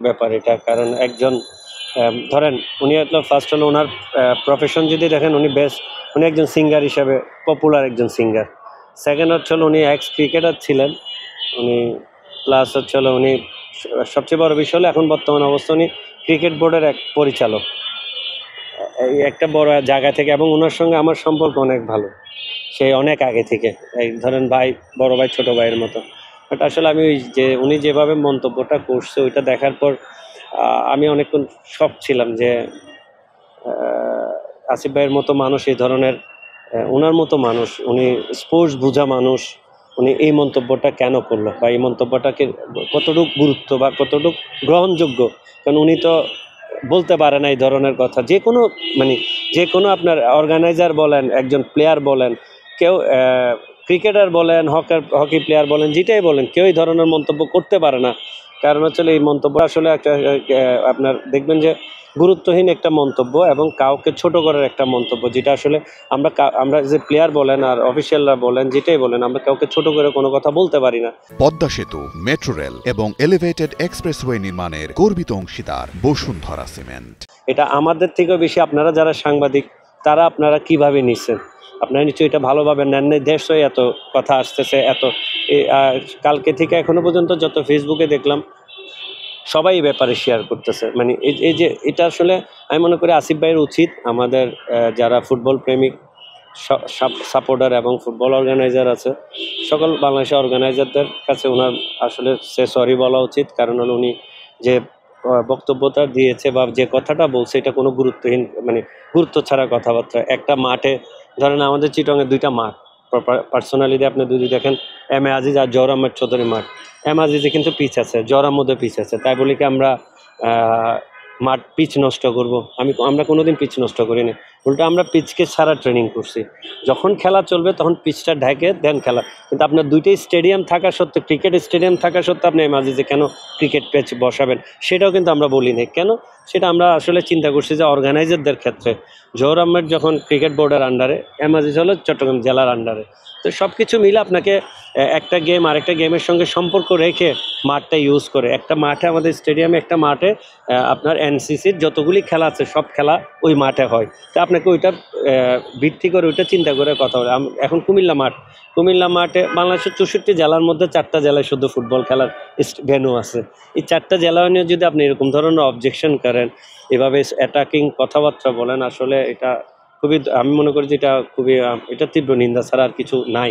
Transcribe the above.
ব্যাপার এটা, কারণ একজন ধরেন উনি হয়তো ফার্স্ট হলো ওনার প্রফেশন যদি দেখেন উনি একজন সিঙ্গার হিসাবে পপুলার একজন সিঙ্গার। সেকেন্ড হচ্ছে হলো উনি এক্স ক্রিকেটার ছিলেন উনি, প্লাস হচ্ছে হলো উনি সবচেয়ে বড় বিষয় হলো এখন বর্তমান অবস্থা উনি ক্রিকেট বোর্ডের এক পরিচালক এই একটা বড় জায়গা থেকে, এবং ওনার সঙ্গে আমার সম্পর্ক অনেক ভালো সেই অনেক আগে থেকে, এই ধরেন ভাই, বড় ভাই, ছোট ভাইয়ের মতো। বাট আসলে আমি ওই যে উনি যেভাবে মন্তব্যটা করছে ওইটা দেখার পর আমি অনেকক্ষণ শক ছিলাম যে আসিফ ভাইয়ের মতো মানুষ, এই ধরনের ওনার মতো মানুষ, উনি স্পোর্টস বোঝা মানুষ, উনি এই মন্তব্যটা কেন করলো, বা এই মন্তব্যটাকে কতটুকু গুরুত্ব বা কতটুকু গ্রহণযোগ্য। কারণ উনি তো বলতে পারে না এই ধরনের কথা। যে কোনো আপনার অর্গানাইজার বলেন, একজন প্লেয়ার বলেন, কেউ ক্রিকেটার বলেন, হকি প্লেয়ার বলেন, যেটাই বলেন, কেউ এই ধরনের মন্তব্য করতে পারে না। কারণ হচ্ছে এই মন্তব্য আসলে একটা আপনার দেখবেন যে গুরুত্বহীন একটা মন্তব্য এবং কাউকে ছোট করার একটা মন্তব্য, যেটা আসলে আমরা যে প্লেয়ার বলেন আর অফিসিয়ালরা বলেন, যেটাই বলেন, আমরা কাউকে ছোট করে কোনো কথা বলতে পারি না। পদ্মা সেতু, মেট্রো রেল এবং এলিভেটেড এক্সপ্রেসওয়ে নির্মাণের গর্বিত অংশীদার বসুন্ধরা সিমেন্ট। এটা আমাদের থেকেও বেশি আপনারা যারা সাংবাদিক তারা আপনারা কিভাবে নিচ্ছেন, আপনারা নিশ্চয়ই এটা ভালোভাবে নেন নাই। দেশই এত কথা আসতেছে, এত কালকে থেকে এখনো পর্যন্ত যত ফেসবুকে দেখলাম সবাই এই ব্যাপারে শেয়ার করতেছে। মানে এই যে এটা আসলে আমি মনে করি আসিফ ভাইয়ের উচিত আমাদের যারা ফুটবল প্রেমিক সাপোর্টার এবং ফুটবল অর্গানাইজার আছে, সকল বাংলাদেশের অর্গানাইজারদের কাছে ওনার আসলে সরি বলা উচিত। কারণ উনি যে বক্তব্যটা দিয়েছে বা যে কথাটা বলছে এটা কোনো গুরুত্বহীন, মানে গুরুত্ব ছাড়া কথাবার্তা। একটা মাঠে ধরেন আমাদের চিটংয়ে দুইটা মাঠ, পার্সোনালি আপনি যদি দেখেন এম এ আজিজ আর জওহর আহমেদ চৌধুরী মাঠ, এম আজিজে কিন্তু পিচ আছে, জওহর আহমেদে পিচ আছে, তাই বলি কি আমরা মাঠ পিচ নষ্ট করব? আমরা কোনোদিন পিচ নষ্ট করিনি, উল্টো আমরা পিচকে ছাড়া ট্রেনিং করছি। যখন খেলা চলবে তখন পিচটা ঢেকে দেন খেলা। কিন্তু আপনার দুইটাই স্টেডিয়াম থাকা সত্ত্বেও, ক্রিকেট স্টেডিয়াম থাকা সত্ত্বেও আপনি মাঝে কেন ক্রিকেট পিচ বসাবেন সেটাও কিন্তু আমরা বলি নাই। কেন সেটা আমরা আসলে চিন্তা করছি যে অর্গানাইজারদের ক্ষেত্রে জওহর আহমেদ যখন ক্রিকেট বোর্ডের আন্ডারে, এমআজিজ হলো চট্টগ্রাম জেলার আন্ডারে, তো সব কিছু মিলে আপনাকে একটা গেম আরেকটা গেমের সঙ্গে সম্পর্ক রেখে মাঠটা ইউজ করে, একটা মাঠে আমাদের স্টেডিয়ামে একটা মাঠে আপনার এনসিসির যতগুলি খেলা আছে সব খেলা ওই মাঠে হয়। তো আপনাকে ওইটা ভিত্তি করে ওইটা চিন্তা করে কথা বলে। এখন কুমিল্লা মাঠে বাংলাদেশের 64 জেলার মধ্যে 4টা জেলায় শুধু ফুটবল খেলার ভেন্যু আছে। এই 4টা জেলা নিয়ে যদি আপনি এরকম ধরনের অবজেকশন করেন, এভাবে অ্যাটাকিং কথাবার্তা বলেন, আসলে এটা খুবই, আমি মনে করি যে এটা খুবই, এটা তীব্র নিন্দা ছাড়া আর কিছু নাই।